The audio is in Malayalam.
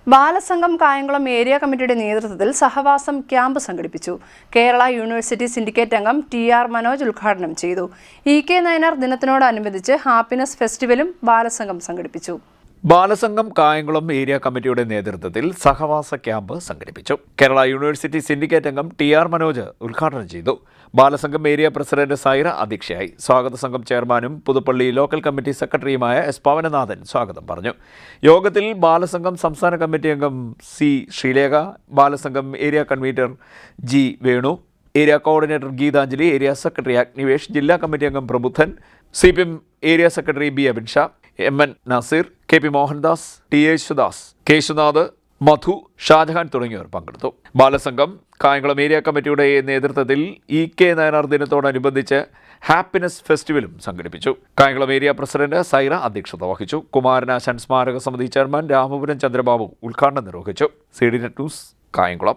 ബാലസംഘം കായംകുളം ഏരിയ കമ്മിറ്റിയുടെ നേതൃത്വത്തിൽ സഹവാസം ക്യാമ്പ് സംഘടിപ്പിച്ചു. കേരള യൂണിവേഴ്സിറ്റി സിൻഡിക്കേറ്റ് അംഗം ടി.ആർ. മനോജ് ഉദ്ഘാടനം ചെയ്തു. ഇ.കെ. നയനാർ ദിനത്തോടനുബന്ധിച്ച് ഹാപ്പിനെസ് ഫെസ്റ്റിവലും ബാലസംഘം സംഘടിപ്പിച്ചു. ബാലസംഘം കായംകുളം ഏരിയ കമ്മിറ്റിയുടെ നേതൃത്വത്തിൽ സഹവാസ ക്യാമ്പ് സംഘടിപ്പിച്ചു. കേരള യൂണിവേഴ്സിറ്റി സിൻഡിക്കേറ്റ് അംഗം ടി.ആർ. മനോജ് ഉദ്ഘാടനം ചെയ്തു. ബാലസംഘം ഏരിയ പ്രസിഡന്റ് സൈറ അധ്യക്ഷയായി. സ്വാഗത സംഘം ചെയർമാനും പുതുപ്പള്ളി ലോക്കൽ കമ്മിറ്റി സെക്രട്ടറിയുമായ എസ്. പവനനാഥൻ സ്വാഗതം പറഞ്ഞു. യോഗത്തിൽ ബാലസംഘം സംസ്ഥാന കമ്മിറ്റി അംഗം C. Sreelekha, Balasangham area convener G. Venu, area coordinator Geethanjali, area secretary Agnivesh, ജില്ലാ കമ്മിറ്റി അംഗം Prabuddhan, CPM area secretary B. Abinsha, M.N. Nasir, K.P. Mohandas, T. Yesudas, Keshunath, Madhu, Shajahan തുടങ്ങിയവർ പങ്കെടുത്തു. ബാലസംഘം കായംകുളം ഏരിയ കമ്മിറ്റിയുടെ നേതൃത്വത്തിൽ ഇ.കെ. നയനാർ ദിനത്തോടനുബന്ധിച്ച് ഹാപ്പിനെസ് ഫെസ്റ്റിവലും സംഘടിപ്പിച്ചു. കായംകുളം ഏരിയ പ്രസിഡന്റ് സൈറ അധ്യക്ഷത വഹിച്ചു. കുമാരനാശാൻ സ്മാരക സമിതി ചെയർമാൻ രാമപുരം ചന്ദ്രബാബു ഉദ്ഘാടനം നിർവഹിച്ചു. CDNet news, Kayamkulam.